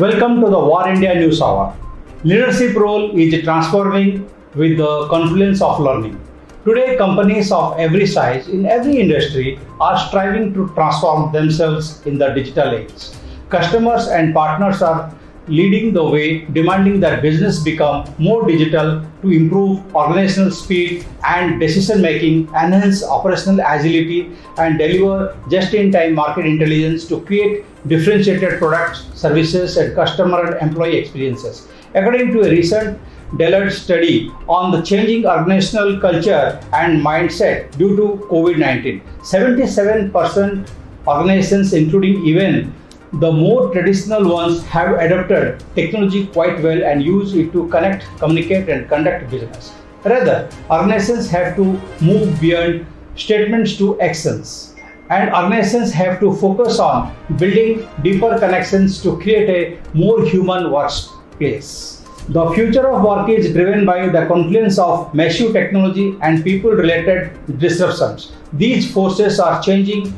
Welcome to the War India News Hour. Leadership role is transforming with the confluence of learning. Today, companies of every size in every industry are striving to transform themselves in the digital age. Customers and partners are leading the way, demanding that business become more digital to improve organizational speed and decision making, enhance operational agility, and deliver just-in-time market intelligence to create differentiated products, services, and customer and employee experiences. According to a recent Deloitte study on the changing organizational culture and mindset due to COVID-19, 77% organizations, including even the more traditional ones, have adopted technology quite well and use it to connect, communicate, and conduct business. Rather, organizations have to move beyond statements to actions, and organizations have to focus on building deeper connections to create a more human workplace. The future of work is driven by the confluence of massive technology and people-related disruptions. These forces are changing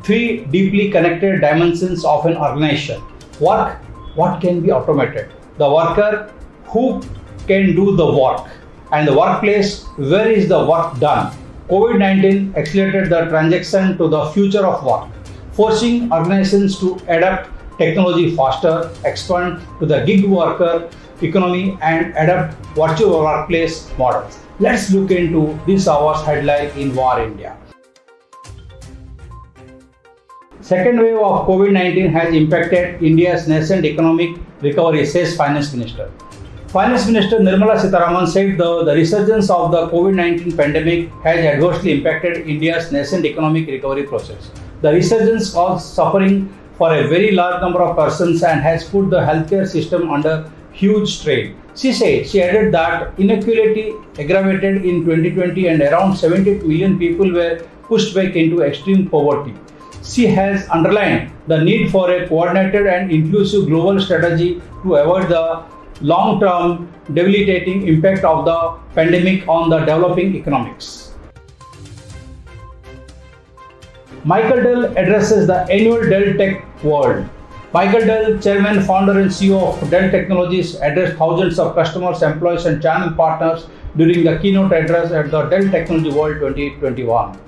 three deeply connected dimensions of an organization. Work, what can be automated? The worker, who can do the work? And the workplace, where is the work done? COVID-19 accelerated the transition to the future of work, forcing organizations to adapt technology faster, expand to the gig worker economy, and adapt virtual workplace models. Let's look into this hour's headline in War India. Second wave of COVID-19 has impacted India's nascent economic recovery, says Finance Minister. Finance Minister Nirmala Sitharaman said the resurgence of the COVID-19 pandemic has adversely impacted India's nascent economic recovery process. The resurgence caused suffering for a very large number of persons and has put the healthcare system under huge strain. She added that inequality aggravated in 2020 and around 70 million people were pushed back into extreme poverty. She has underlined the need for a coordinated and inclusive global strategy to avoid the long-term debilitating impact of the pandemic on the developing economics. Michael Dell addresses the annual Dell Tech World. Michael Dell, Chairman, Founder and CEO of Dell Technologies, addressed thousands of customers, employees and channel partners during the keynote address at the Dell Technology World 2021.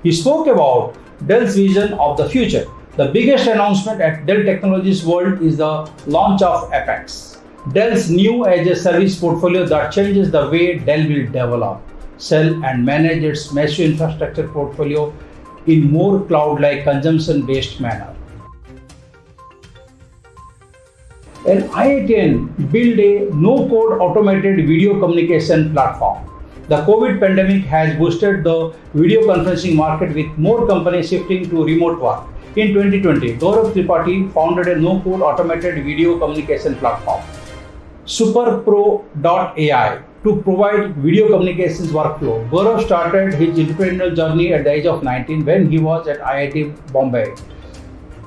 He spoke about Dell's vision of the future. The biggest announcement at Dell Technologies World is the launch of Apex, Dell's new as-a-service portfolio that changes the way Dell will develop, sell and manage its massive infrastructure portfolio in more cloud-like consumption-based manner. An IITian built a no-code automated video communication platform. The COVID pandemic has boosted the video conferencing market with more companies shifting to remote work. In 2020, Gaurav Tripathi founded a no-code automated video communication platform, SuperPro.ai, to provide video communications workflow. Gaurav started his entrepreneurial journey at the age of 19 when he was at IIT Bombay.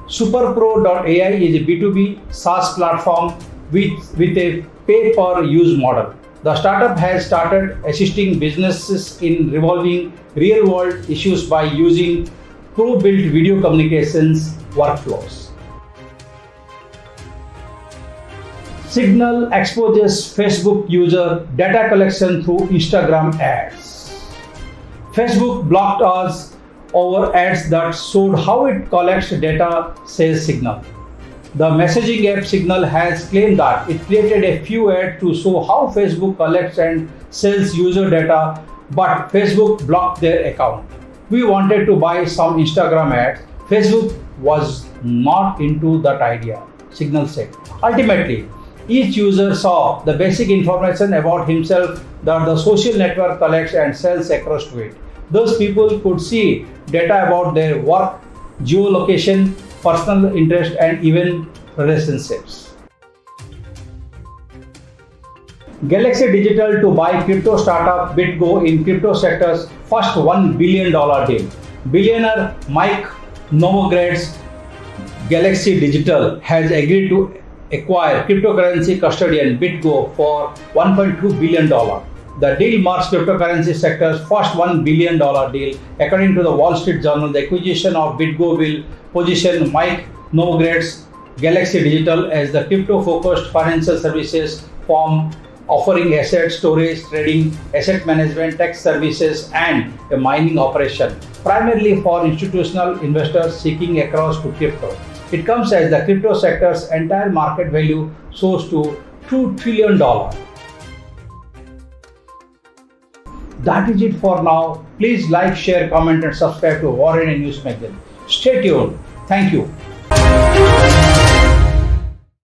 SuperPro.ai is a B2B SaaS platform with a pay-per-use model. The startup has started assisting businesses in resolving real-world issues by using pro-built video communications workflows. Signal exposes Facebook user data collection through Instagram ads. Facebook blocked us over ads that showed how it collects data, says Signal. The messaging app Signal has claimed that it created a few ads to show how Facebook collects and sells user data, but Facebook blocked their account. We wanted to buy some Instagram ads. Facebook was not into that idea, Signal said. Ultimately, each user saw the basic information about himself that the social network collects and sells across to it. Those people could see data about their work, geolocation, personal interest and even relationships. Galaxy Digital to buy crypto startup BitGo in crypto sector's first $1 billion deal. Billionaire Mike Novogratz Galaxy Digital has agreed to acquire cryptocurrency custodian BitGo for $1.2 billion. The deal marks cryptocurrency sector's first $1 billion deal. According to the Wall Street Journal, the acquisition of BitGo will position Mike Novogratz Galaxy Digital as the crypto-focused financial services firm offering asset storage, trading, asset management, tax services, and a mining operation, primarily for institutional investors seeking across to crypto. It comes as the crypto sector's entire market value soars to $2 trillion. That is it for now. Please like, share, comment, and subscribe to Warren News Magazine. Stay tuned. Thank you.